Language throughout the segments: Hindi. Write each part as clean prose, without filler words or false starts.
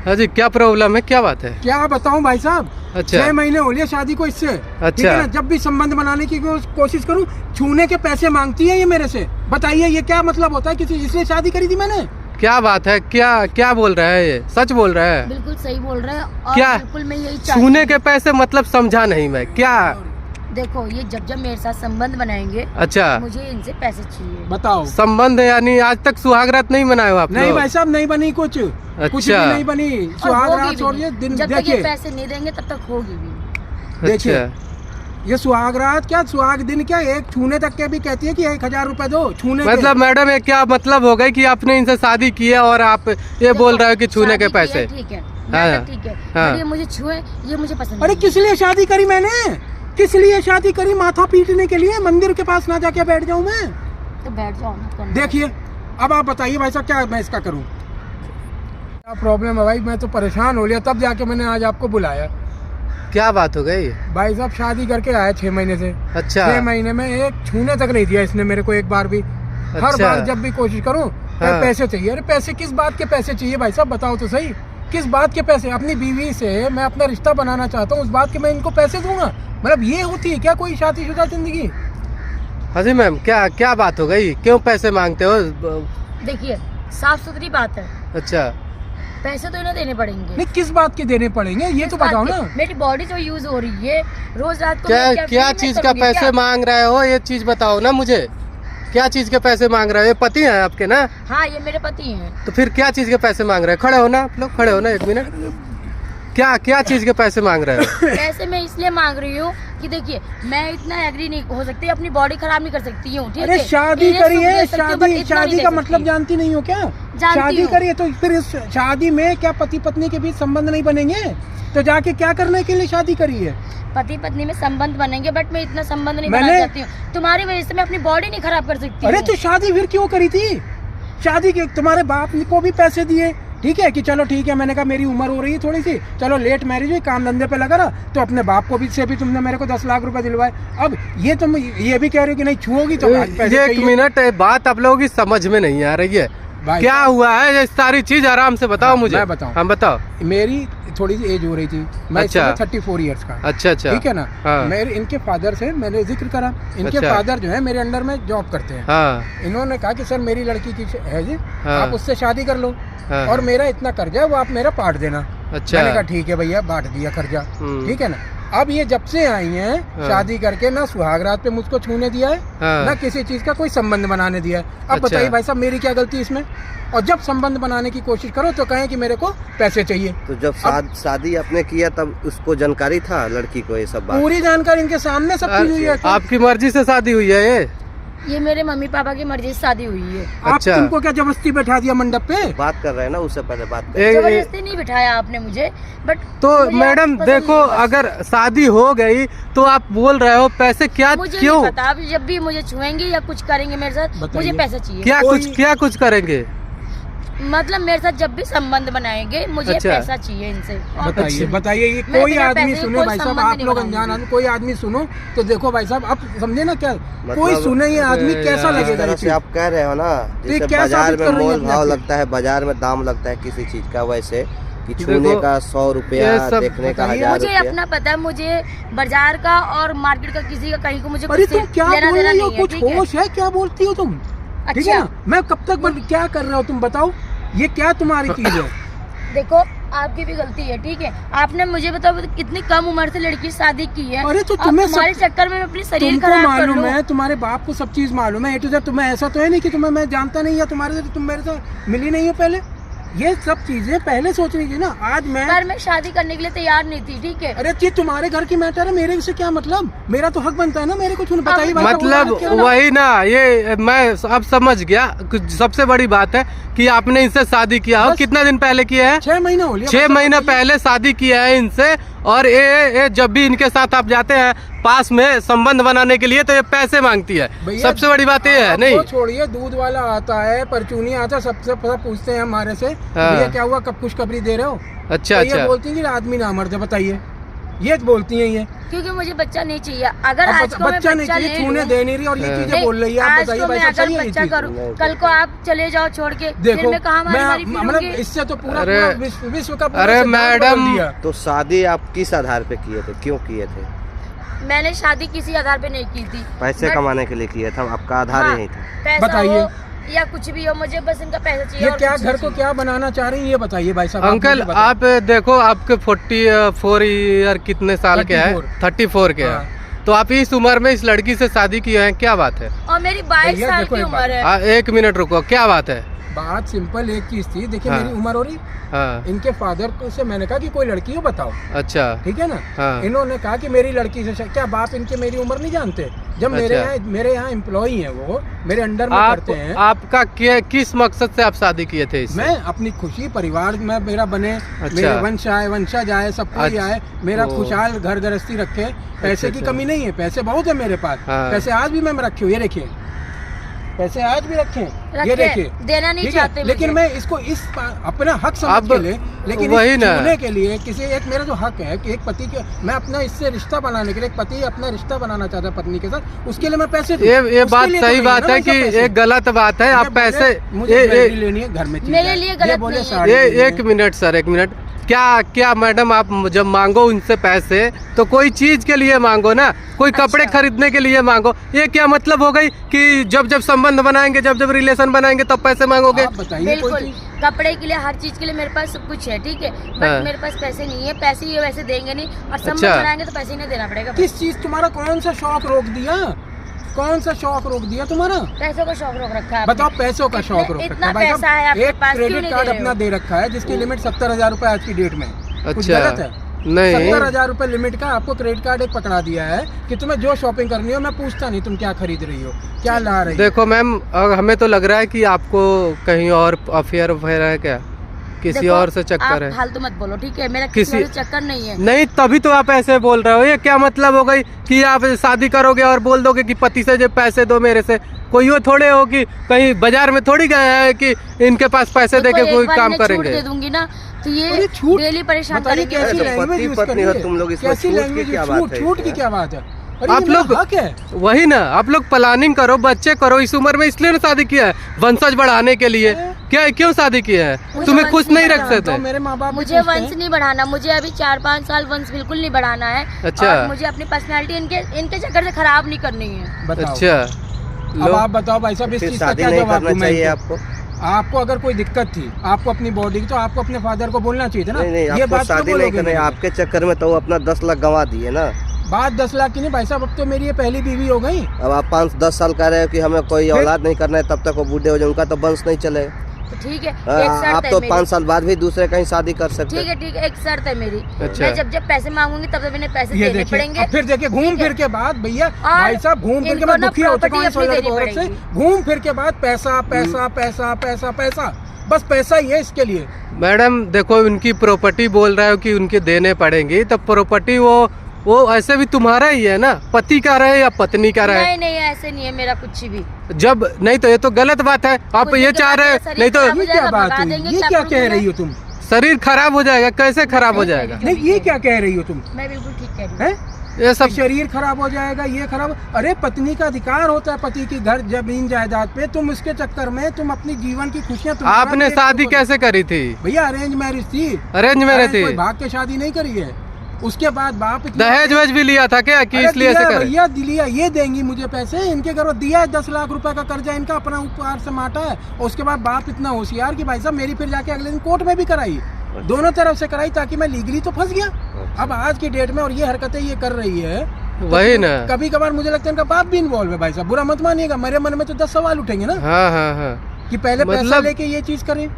हाँ जी, क्या प्रॉब्लम है, क्या बात है? क्या बताऊं भाई साहब, अच्छा। 6 महीने हो लिए शादी को इससे। अच्छा। ठीक है ना, जब भी संबंध बनाने की कोशिश करूं, छूने के पैसे मांगती है ये मेरे से। बताइए ये क्या मतलब होता है? किसी इसलिए शादी करी थी मैंने? क्या बात है, क्या बोल रहा है ये? सच बोल रहा है? बिल्कुल सही बोल रहे हैं। और क्या? बिल्कुल मैं यही छूने के पैसे मतलब समझा नहीं मैं, क्या? देखो, ये जब मेरे साथ संबंध बनाएंगे, अच्छा, मुझे इनसे पैसे चाहिए। बताओ। संबंध यानी आज तक सुहागरात नहीं मनाए हो आप नहीं लोग? भाई साहब, नहीं बनी कुछ भी नहीं बनी। सुहागरात छोड़िए, दिन जब तक ये देखिए, पैसे नहीं देंगे तब तक होगी भी। देखिए अच्छा। ये सुहागरात क्या, सुहाग दिन क्या, एक छूने तक के भी कहती है कि 1000 रुपए दो छूने मतलब मैडम ये क्या मतलब हो गई कि आपने इनसे शादी की है और आप ये बोल रहे हो कि छूने के पैसे? ठीक है, हाँ, ठीक है, हाँ। ये मुझे छुए, ये मुझे पसंद अरे नहीं। किस लिए शादी करी मैंने? किस लिए शादी करी? माथा पीटने के लिए? मंदिर के पास ना जाके बैठ जाऊं मैं? तो बैठ जाओ ना। देखिए अब आप बताइए भाई साहब, क्या मैं इसका करूं? क्या प्रॉब्लम है भाई? मैं तो परेशान हो लिया, तब जाके मैंने आज आपको बुलाया। क्या बात हो गई? भाई साहब शादी करके आया 6 महीने से। अच्छा। 6 महीने में एक छूने तक नहीं दिया इसने मेरे को, एक बार भी। हर अच्छा। बार जब भी कोशिश करूं हाँ। पैसे चाहिए। अरे पैसे किस बात के पैसे चाहिए भाई साहब, बताओ तो सही। किस बात के पैसे? अपनी बीवी से मैं अपना रिश्ता बनाना चाहता हूँ, उस बात के मैं इनको पैसे दूंगा? मतलब ये होती है क्या कोई शादीशुदा जिंदगी? हाँ जी मैम, क्या बात हो गई? क्यों पैसे मांगते हो? देखिए, साफ सुथरी बात है, अच्छा। पैसे तो इन्हें देने पड़ेंगे। नहीं, किस बात के देने पड़ेंगे ये तो बताओ ना। मेरी बॉडी जो यूज हो रही है रोज रात को, मैं क्या फ्री में चीज का करूंगी पैसे क्या? मांग रहे हो, ये चीज बताओ ना मुझे। क्या चीज के पैसे मांग रहे हो? ये पति हैं आपके ना? हाँ, ये मेरे पति हैं। तो फिर क्या चीज के पैसे मांग रहे हो? खड़े हो ना आप लोग, खड़े हो ना 1 मिनट। क्या चीज के पैसे मांग रहे हो? पैसे मैं इसलिए मांग रही हूँ कि देखिए, मैं इतना एग्री नहीं हो सकती, अपनी बॉडी खराब नहीं कर सकती हूँ। ठीक अरे है, शादी इन्हें करी सुख है, दे सकती हूँ, but शादी इतना शादी नहीं का दे मतलब सकती। जानती नहीं हो क्या? जानती शादी हूँ। करी है तो फिर इस शादी में क्या पति पत्नी के बीच संबंध नहीं बनेंगे? तो जाके क्या करने के लिए शादी करी है? पति पत्नी में संबंध बनेंगे, बट मैं इतना संबंध नहीं मैंने- बनाना चाहती हूँ। तुम्हारी वजह से मैं अपनी बॉडी नहीं खराब कर सकती अरे हूँ। तो शादी फिर क्यों करी थी? शादी के तुम्हारे बाप को भी पैसे दिए, ठीक है कि चलो ठीक है, मैंने कहा मेरी उम्र हो रही है थोड़ी सी, चलो लेट मैरिज हुई, काम धंधे पे लगा रहा, तो अपने बाप को भी से भी तुमने मेरे को 10 लाख रुपए दिलवाए। अब ये तुम ये भी कह रहे हो कि नहीं छुओगी तो आज पैसे ये 1 चाहिए। मिनट, बात आप लोगों की समझ में नहीं आ रही है। भाई क्या साहब, हुआ है ये सारी चीज आराम से बताओ हाँ, मुझे। मैं बताऊं। हम बताओ। मेरी थोड़ी सी एज हो रही थी, मैं अच्छा। 34 ईयर्स का। अच्छा। ठीक है ना। हाँ। मेरे इनके फादर से मैंने जिक्र करा, इनके अच्छा। फादर जो है मेरे अंडर में जॉब करते हैं। हाँ। इन्होंने कहा कि सर मेरी लड़की की है जी, हाँ। आप उससे शादी कर लो, हाँ। और मेरा इतना कर्जा है वो आप मेरा बांट देना। अच्छा। मैंने कहा ठीक है भैया, बांट दिया कर्जा। ठीक है ना। अब ये जब से आई हैं हाँ। शादी करके, ना सुहागरात पे मुझको छूने दिया है, हाँ। ना किसी चीज का कोई संबंध बनाने दिया है। अब अच्छा। बताइए भाई साहब, मेरी क्या गलती है इसमें? और जब संबंध बनाने की कोशिश करो तो कहें कि मेरे को पैसे चाहिए। तो जब शादी आपने किया तब उसको जानकारी था लड़की को ये सब बात? पूरी जानकारी इनके सामने सब चीज हुई है। आपकी मर्जी से शादी हुई है ये मेरे मम्मी पापा की मर्जी से शादी हुई है। आप अच्छा। तुमको क्या जबरदस्ती बैठा दिया मंडप पे? बात कर रहे हैं ना, उससे पहले बात कर। जबरदस्ती नहीं बिठाया आपने मुझे, बट तो मुझे मैडम पसंद देखो, नहीं है बस। अगर शादी हो गई तो आप बोल रहे हो पैसे, क्या मुझे क्यों? नहीं पता, आप जब भी मुझे छुएंगे या कुछ करेंगे मेरे साथ, बताइए। मुझे पैसे चाहिए। क्या कुछ करेंगे? मतलब मेरे साथ जब भी संबंध बनाएंगे, मुझे अच्छा। पैसा चाहिए इनसे। और कुछ बताइए नहीं। बताइए, ये मैं कोई बिना आदमी पैसे सुने कोई भाई साहब, संबंध आप नहीं लोग बनाऊंगी। अनजान आदमी, कोई आदमी सुनो तो देखो भाई साहब, आप समझे ना क्या मतलब कोई सुने ये आदमी कैसा यार, इस लगेगा? तरह ये से चीज? आप कह रहे हो ना, जैसे क्या बाजार साबित में कर रही है मोल अपने भाव आप को? लगता है, बाजार में दाम लगता है किसी चीज का, वैसे कि देखो, छूने का 100 रुपया, ये सब देखने का बताइए। 1000 मुझे रुपया। अपना पता है, मुझे बाजार का और मार्केट का किसी का कहीं को मुझे अरे कुछ तुम क्या लेना बोल देना रही हो? नहीं है। कुछ ठीक है? होश है? क्या बोलती हो तुम? ठीक है अच्छा, ना। मैं कब तक क्या कर रहा हूँ तुम बताओ? ये क्या तुम्हारी चीज है? देखो आपकी भी गलती है। ठीक है, आपने मुझे बताओ कितनी कम उम्र से लड़की से शादी की है। अरे तो अब तुम्हें तुम्हारे चक्कर में मैं अपनी शरीर तुमको खराब कर मालूम लूं। है, तुम्हारे बाप को सब चीज मालूम है, A to Z। तुम्हें ऐसा तो है नहीं कि तुम्हें मैं जानता नहीं, या तुम्हारे से तुम मेरे से मिली नहीं हो पहले? ये सब चीजें पहले सोचनी थी ना। आज पर मैं शादी करने के लिए तैयार नहीं थी। ठीक है, अरे जी तुम्हारे घर की मैटर है, मेरे से क्या मतलब? मेरा तो हक बनता है ना मेरे को। बताइए भाई साहब, मतलब वो क्या ना? वही ना, ये मैं अब समझ गया। कुछ सबसे बड़ी बात है कि आपने इनसे शादी किया हो, बस। कितना दिन पहले किया है? 6 महीने हो लिया। 6 महीने पहले शादी किया है इनसे, और ये जब भी इनके साथ आप जाते हैं पास में संबंध बनाने के लिए, तो ये पैसे मांगती है। भैया, सबसे बड़ी बात ये है। आप नहीं वो छोड़िए, दूध वाला आता है, परचूनी आता है, सबसे सब पूछते हैं हमारे से, हाँ। भैया क्या हुआ, कब खुशखबरी दे रहे हो? अच्छा तो ये अच्छा। बोलती है कि आदमी ना मर्द है। बताइए ये बोलती हैं ये। क्योंकि मुझे बच्चा नहीं चाहिए। अगर अब आज को मैं बच्चा नहीं चाहिए, ले छूने लूं- दे नहीं रही और ये हाँ। चीजें बोल रही है। आप आज बताइए को भाई मैं साहब, अगर सही है ये बच्चा चीज? करूं, कल को आप चले जाओ छोड़ के, फिर देखो मैं कहाँ मारी मारी मैं मतलब फिरूंगी? इससे तो पूरा अरे- पूरा विश्व का पूरा अरे सिद्धांत बदल मैडम, दिया। तो शादी आप किस आधार पे किए थे, क्यों किए थे? मैंने शादी किसी आधार पे नहीं की थी। पैसे But- कमाने के लिए किए थे, आपका आधार हाँ, यही था। पैसा बताइए। हो या कुछ भी हो, मुझे बस इनका पैसा चाहिए। ये और क्या कुछ घर नहीं को चाहिए। क्या बनाना चाह रही हैं ये बताइए भाई साहब। अंकल मुझे बताइए। आप देखो, आपके 44 ईयर कितने साल के हैं? 34 के हाँ। हैं। तो आप इस उम्र में इस लड़की से शादी किए हैं, क्या बात है? और मेरी 22 भैया, साल देखो की एक उम्र है। 1 मिनट रुको, क्या बात है? बात सिंपल एक चीज थी। देखिए हाँ। मेरी उम्र हो रही, हाँ, इनके फादर से मैंने कहा कि कोई लड़की हो बताओ, अच्छा, ठीक है ना। हाँ। इन्होंने कहा कि मेरी लड़की से क्या बाप इनके मेरी उम्र नहीं जानते? जब अच्छा। मेरे यहाँ एम्प्लॉई हैं, वो मेरे अंडर में आप करते हैं। आपका किस मकसद से आप शादी किए थे इससे? मैं अपनी खुशी परिवार में मेरा बने, अच्छा। मेरे वंशज आए, सब कोई अच्छा। आए, मेरा ओ। खुशहाल घर गृहस्थी रखे। पैसे की अच्छा। कमी नहीं है, पैसे बहुत है मेरे पास। हाँ। पैसे आज भी मैं रखे हूँ, ये देखिए पैसे आज भी रखे हैं, ये रखे, देखिए। देना नहीं ठीक चाहते है, लेकिन मुझे। मैं इसको अपना हक समझ अब के ले, लेकिन वही इस ना। छूने के लिए किसी एक मेरा जो हक है कि एक पति के, मैं अपना इससे रिश्ता बनाने के लिए, एक पति अपना रिश्ता बनाना चाहता है पत्नी के साथ, उसके लिए मैं पैसे दूं। ये उसके बात लिए तो सही नहीं बात ना है भाई कि साहब पैसे। एक गलत बात है। आप ये पैसे बोले, मुझे ज्वेलरी लेनी है, घर में चीज़ मेरे है। लिए ये गलत बोले नहीं है। साड़ी लेनी है। एक मिनट सर, 1 मिनट। क्या मैडम, आप जब मांगो उनसे पैसे तो कोई चीज के लिए मांगो ना, कोई कपड़े अच्छा। खरीदने के लिए मांगो। ये क्या मतलब हो गई कि जब जब संबंध बनाएंगे, जब जब रिलेशन बनाएंगे तब पैसे मांगोगे? आप बताइए कोई बिल्कुल, चीज। कपड़े के लिए, हर चीज के लिए मेरे पास सब कुछ है, ठीक है। हाँ। बट मेरे पास पैसे नहीं है। पैसे ये वैसे देंगे नहीं, और संबंध अच्छा। बनाएंगे तो पैसे ही नहीं देना पड़ेगा। किस चीज, तुम्हारा कौन सा शौक रोक दिया? कौन सा शौक रोक दिया तुम्हारा? पैसों का शौक रोक रखा है आपने। बताओ, पैसों का शौक रोक इतना रखा है भाई पैसा है साहब। आपके एक पास, क्यों क्रेडिट नहीं कार्ड दे रहे अपना हो? दे रखा है जिसकी लिमिट 70,000 रुपए आज की डेट में। कुछ अच्छा। गलत है? नहीं, 70,000 रुपए लिमिट का आपको क्रेडिट कार्ड एक पकड़ा दिया है कि तुम्हें जो शॉपिंग करनी हो, मैं पूछता नहीं तुम क्या खरीद रही हो, क्या ला रही हो। देखो मैम, हमें तो लग रहा है कि आपको कहीं और अफेयर वफेयर है क्या, किसी देखो, और से चक्कर आप है? फालतू मत बोलो, ठीक है। मेरा किसी- किसी और से चक्कर नहीं है। नहीं, तभी तो आप ऐसे बोल रहे हो। ये क्या मतलब हो गई कि आप शादी करोगे और बोल दोगे कि पति से जो पैसे दो मेरे से? कोई वो थोड़े हो कि कहीं बाजार में थोड़ी गए हैं कि इनके पास पैसे देखो, देके एक कोई बार काम इन्हें छूट करेंगे। दे दूंगी ना, तो ये अरे छूट, डेली परेशान बताइए करेंगे। कैसी तो लैंग्वेज पति यूज पत्नी कर हो रही है? तुम लोग, इसमें कैसी छूट की लैंग्वेज, क्या बात है? छूट की क्या बात है? अरे आप ये मेरा लोग हक है। वही ना, आप लोग प्लानिंग करो, बच्चे करो इस उम्र में, इसलिए ना शादी किया है, वंशज बढ़ाने के लिए। क्या क्यों शादी किया है? मुझे तुम्हें वंश खुश नहीं नहीं रख बढ़ाना, सकते? तो मेरे माँ बाप भी मुझे पूछते वंश हैं। नहीं बढ़ाना, मुझे अभी 4-5 साल वंश बिल्कुल नहीं बढ़ाना है। अच्छा। और मुझे अपनी पर्सनालिटी इनके चक्कर से खराब नहीं करनी है। बताओ। अच्छा, अब आप बताओ भाई साहब, इस फिर चीज का शादी क्या नहीं जवाब करना दूं मैं चाहिए इनको? आपको? आपको अगर कोई दिक्कत थी आपको अपनी बॉडी की, तो आपको अपने फादर को बोलना चाहिए था ना। नहीं नहीं, ये आपको बात क्यों शादी नहीं बोलोगे करनी, मेरे को? आपके चक्कर में तो वो अपना 10 लाख गंवा दिए ना। बात 10 लाख की नहीं भाई साहब, अब तो मेरी ये पहली बीवी हो गई। अब आप 5-10 साल कह रहे हो कि हमें कोई फिर- औलाद नहीं करना है, तब तक वो बूढ़े हो जाए, उनका तो वंश नहीं चले। तो ठीक है, एक आप शर्त है तो मेरी। 5 साल बाद भी दूसरे कहीं शादी कर सकते ठीक हैं। है, ठीक है, एक शर्त है मेरी। अच्छा। मैं जब पैसे मांगूंगी तब इन्हें पैसे ये देने देखिए, पड़ेंगे। अब फिर देखिए, घूम ठीक है। फिर के बाद भैया, और भाई साहब घूम फिर के इनको मैं ना दुखी हो चुका हूँ property इस अपनी औरत देनी औरत से। पड़ेगी। घूम फिर के बाद पैसा पैसा पैसा पैसा पैसा, बस पैसा ही है इसके लिए। मैडम देखो, उनकी प्रॉपर्टी बोल रहे हो कि उनके देने पड़ेंगी, तो प्रॉपर्टी वो ऐसे भी तुम्हारा ही है ना, पति का रहे या पत्नी का रहे। नहीं नहीं, ऐसे नहीं है मेरा कुछ भी। जब नहीं तो ये तो गलत बात है। आप कुछ ये भी चाह गलत रहे है, हो, शरीर नहीं तो खराब हो ये क्या जाएगा, बात भगा हुई? देंगे, ये क्या क्या करूंगी कह रही मैं? हो तुम? शरीर खराब हो जाएगा। कैसे खराब हो सही कह जाएगा? रही नहीं, ये क्या कह रही हो तुम? मैं बिल्कुल ठीक कह रही हूँ। हैं? ये सब शरीर खराब हो जाएगा, ये खराब। अरे पत्नी का अधिकार होता है पति की घर जमीन जायदाद पे, तुम उसके चक्कर में तुम अपनी जीवन की खुशियां तुम आपने शादी कैसे करी थी? भैया अरेंज मैरिज थी। अरेंज मैरिज कोई थी? भाग के शादी नहीं करी है। उसके बाद बाप इतना- दहेज वहेज भी लिया था क्या कि अरे इसलिए दिया ऐसे है करे? भैया, दिलिया, ये देंगी मुझे पैसे, इनके घर वो दिया है 10 लाख रुपए का कर्जा इनका अपना उपहार से माटा है। और उसके बाद बाप इतना होशियार कि भाई साहब मेरी फिर जाके अगले दिन कोर्ट में भी कराई, दोनों तरफ से कराई, ताकि मैं लीगली तो फंस गया। अब आज की डेट में और ये हरकतें ये कर रही है, वही ना। कभी कभार मुझे लगता है इनका बाप भी इन्वॉल्व है भाई साहब, बुरा मत मानिएगा। मेरे मन में तो 10 सवाल उठेंगे ना हाँ हाँ हाँ। कि पहले पैसा मतलब- लेके ये चीज करें।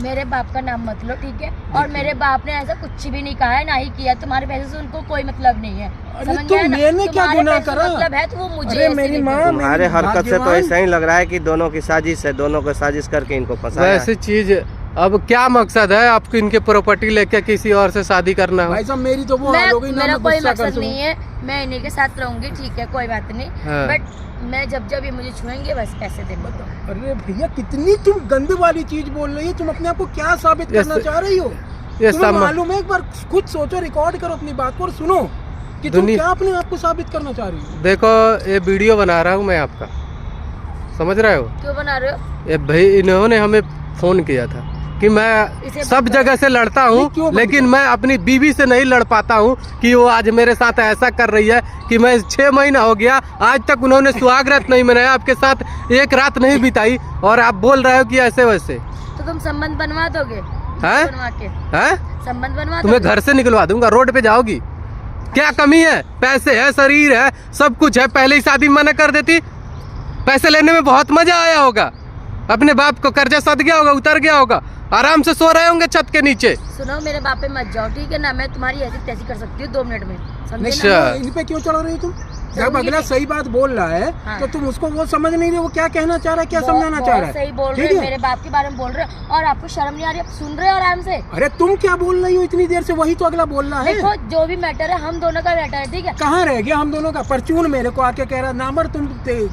मेरे बाप का नाम मत लो, ठीक है। और मेरे बाप ने ऐसा कुछ भी नहीं कहा है, ना ही किया। तुम्हारे पैसे से उनको कोई मतलब नहीं है। अरे समझ तो गए ना? मैंने क्या तुम्हारे गुनाह पैसे से करा? मतलब है तो वो मुझे अरे ऐसे मेरी नहीं माँ, करती। तुम्हारे मेरी हरकत से तो भाग्यवान। ऐसा ही लग रहा है कि दोनों की साजिश है, दोनों को साजिश करके इनको फंसाया वैसे चीज, अब क्या मकसद है आपको इनके प्रॉपर्टी लेके किसी और से शादी करना हो? भाई साहब मेरी तो वो हाल हो गई ना, मेरा मैं कोई गुस्सा कर मकसद सकूं। नहीं है, मैं इन्हीं के साथ रहूंगी, ठीक है, कोई बात नहीं। हाँ। बट मैं जब ये मुझे छुएंगे बस पैसे देंगे। अरे भैया, कितनी तुम गंद वाली चीज बोल रही है। तुम अपने आप को क्या साबित Yes, करना चाह रही हो? ये तुम्हें सब मालूम है, एक बार खुद सोचो, रिकॉर्ड करो अपनी बात को और सुनो कि तुम दुनिया- क्या अपने आप को साबित करना चाह रही हो। देखो ये वीडियो बना रहा हूँ मैं आपका, समझ रहे हो? क्यों बना रहे हो? ये भाई इन्होंने हमें फोन किया था कि मैं इसे सब बंद जगह से लड़ता नहीं, हूँ, क्यों बंद लेकिन करो? मैं अपनी बीवी से नहीं लड़ पाता हूँ कि वो आज मेरे साथ ऐसा कर रही है कि मैं 6 महीना हो गया आज तक उन्होंने सुहाग रात नहीं मनाया, आपके साथ एक रात नहीं बिताई, और आप बोल रहे हो कि ऐसे वैसे तो तुम संबंध बनवा दोगे? हैं? बनवा के हैं? संबंध बनवा तुम्हें दोगे? घर से निकलवा दूंगा, रोड पे जाओगी। क्या कमी है? पैसे है, शरीर है, सब कुछ है, पहले ही शादी मना कर देती। पैसे लेने में बहुत मजा आया होगा, अपने बाप को कर्जा सद गया होगा, उतर गया होगा, आराम से सो रहे होंगे छत के नीचे। सुनो, मेरे बाप पे मत जाओ, ठीक है ना? मैं तुम्हारी ऐसी तैसी कर सकती हूँ 2 मिनट में, समझे नहीं, ना? अच्छा। इन पे क्यों चढ़ रही हो तुम? जब समझी अगला नहीं। सही बात बोल रहा है हाँ। तो तुम उसको वो समझ नहीं रहे, वो क्या कहना चाह रहा है, क्या समझाना चाह रहा है। सही बोल रहे ठीक हो, है? मेरे बाप के बारे में बोल रहे हो और आपको शर्म नहीं आ रही? आप सुन रहे हो आराम से? अरे तुम क्या बोल रही हो इतनी देर से, वही तो अगला बोल रहा है। देखो, जो भी मैटर है हम दोनों का मैटर है, ठीक है? कहाँ रह गया हम दोनों का? परचून मेरे को आके कह रहा नामर, तुम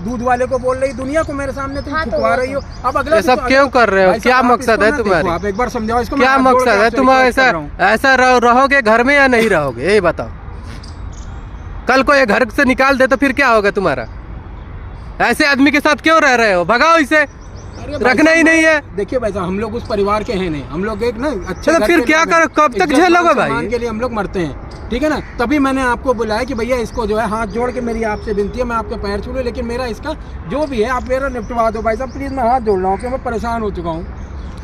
दूध वाले को बोल रही, दुनिया को मेरे सामने तुम हाँ, तो छुपवा वो रही हो। तो- अब अगला ये भी सब तो- क्यों कर रहे हो? भाई साहब, क्या आप मकसद इसको है ना तुम्हारी? देखो, आप एक बार समझाओ इसको। क्या मैं हाथ जोड़ के मकसद है आपसे तुम्हारा? रिक्वेस्ट कर ऐसा रहा हूँ। ऐसा रहोगे घर में या नहीं रहोगे, यही बताओ। कल को ये घर से निकाल दे तो फिर क्या होगा तुम्हारा? ऐसे आदमी के साथ क्यों रह रहे हो? भगाओ इसे, अरे भाई रखना ही साहब, नहीं है। देखिए भाई साहब, हम लोग उस परिवार के हैं नहीं, हम लोग एक ना अच्छे तो घर फिर के क्या लोग हैं। करो? कब तक इज्जत झेलोगे मान भाई? सम्मान के लिए हम लोग मरते हैं, ठीक है ना? तभी मैंने आपको बुलाया कि भैया इसको जो है हाथ जोड़ के मेरी आपसे विनती है, मैं आपके पैर छू लूं, लेकिन मेरा इसका जो भी है आप मेरा निपटवा दो भाई साहब, प्लीज। मैं हाथ जोड़ रहा हूँ, मैं परेशान हो चुका हूँ।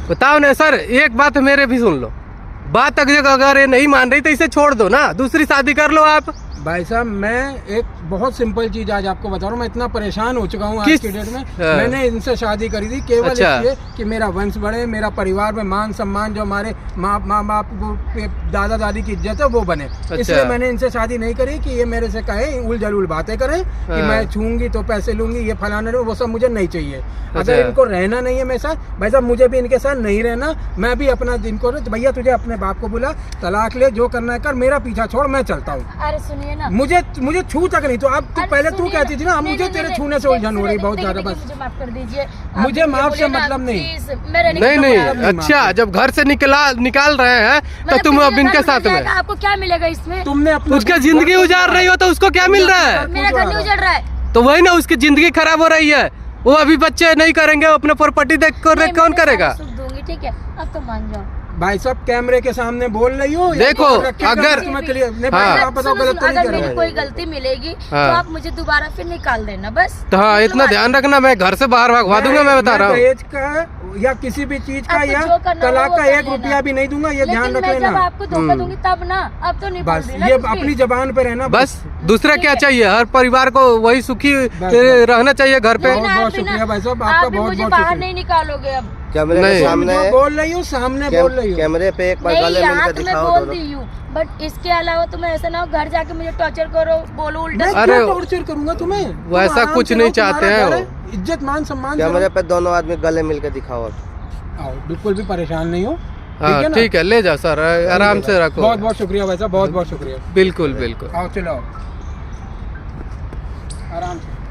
बताओ ना सर, एक बात मेरे भी सुन लो। बात अगर ये नहीं मान रही तो इसे छोड़ दो ना, दूसरी शादी कर लो आप। भाई साहब, मैं एक बहुत सिंपल चीज आज आपको बता रहा हूँ, मैं इतना परेशान हो चुका हूँ आज किस- की डेट में। हाँ। मैंने इनसे शादी करी थी केवल अच्छा। इसलिए कि मेरा वंश बढ़े, मेरा परिवार में मान सम्मान, जो हमारे माँ बाप दादा दादी की इज्जत है वो बने। इसलिए मैंने इनसे शादी नहीं करी कि ये मेरे से कहे उल जलूल बातें करें कि हाँ। मैं छूंगी तो पैसे लूंगी, ये फलाना लूंगी, वो सब मुझे नहीं चाहिए। अच्छा। अगर इनको रहना नहीं है मेरे साथ, भाई साहब मुझे भी इनके साथ नहीं रहना। मैं भी अपना इनको भैया तुझे अपने बाप को बुला, तलाक ले, जो करना है कर, मेरा पीछा छोड़, मैं चलता हूँ। अरे सुनिए ना, मुझे छू तक नहीं, तो अब तू अरे पहले तू सुनिए कहती थी ना, अब नहीं, मुझे नहीं, तेरे नहीं, छूने से नहीं, उलझन हो रही बहुत देखिए, ज्यादा। देखिए, बस मुझे माफ कर दीजिए। आप मुझे ये माफ से बोलिए ना, मतलब नहीं। प्लीज, मेरे नहीं निकल नहीं, जाओ। अच्छा जब घर से निकाल रहे हैं तो मतलब तुम किसी अब का इनके घर साथ मिल में जाएगा, आपको क्या मिलेगा इसमें? तुमने अपना उसका जिंदगी उजाड़ रही हो तो उसको क्या मिल रहा है? मेरा घर नहीं उजड़ रहा है। तो वही ना, उसकी जिंदगी खराब हो रही है। वो अभी बच्चे नहीं करेंगे, अपने प्रॉपर्टी देख कर नहीं, कौन मैं करेगा? सारा सुख दूंगी, ठीक है? अब तो मान जाओ। भाई साहब कैमरे के सामने बोल रही हो या देखो, तो रखे अगर- तो मैं क्लियर नहीं, हाँ। भाई आप बताओ सुनो, गलत तो नहीं अगर कर रहे मेरी हो। कोई गलती मिलेगी तो हाँ। आप मुझे दोबारा फिर निकाल देना, बस। तो हाँ, इतना ध्यान रखना, मैं घर से बाहर भगवा दूंगा, मैं बता रहा हूँ। दहेज का या किसी भी चीज का आपको या जो करना हो तलाक वो का कर 1 लेना। रुपया भी नहीं दूंगा, ये ध्यान लेकिन रख मैं जब लेना। आपको धोखा दूंगी तब ना, अब तो नहीं बोल बस रही ना ये कुछ भी। अपनी जबान पे रहना। बस दूसरा ठीक क्या है। चाहिए? हर परिवार को वही सुखी बस। रहना चाहिए घर पे। नहीं, बहुत आप बहुत भी ना- शुक्रिया भाई साहब, आप आपका भी बहुत मुझे बहुत बाहर शुक्रिया। नहीं निकालोगे अब। कैमरे नहीं। के तुम सामने जो बोल रही हो सामने बोल रही हो। कैमरे पे एक बार नहीं, गले यहाँ मिलकर तो मैं दिखाओ बोल दोनों। दी हूँ, बट इसके अलावा तुम्हें ऐसा ना हो घर जाके मुझे टॉर्चर करो, बोलो उल्टा। मैं अरे, क्यों टॉर्चर करूंगा तुम्हें? वो ऐसा तुम आराम कुछ से नहीं रहो, तुम्हारा चाहते हैं घर वो। है, इज्जत मान सम्मान से कैमरे रहो। पे दोनों आदमी गले मिलकर दिखाओ। आओ, बिल्कुल भी परेशान नहीं हो। हाँ ना? ठीक है, ले जाओ सर, आराम से रखो। बहुत बहुत शुक्रिया भाई साहब, बहुत बहुत शुक्रिया। बिल्कुल बिल्कुल। आओ चलो, आराम से।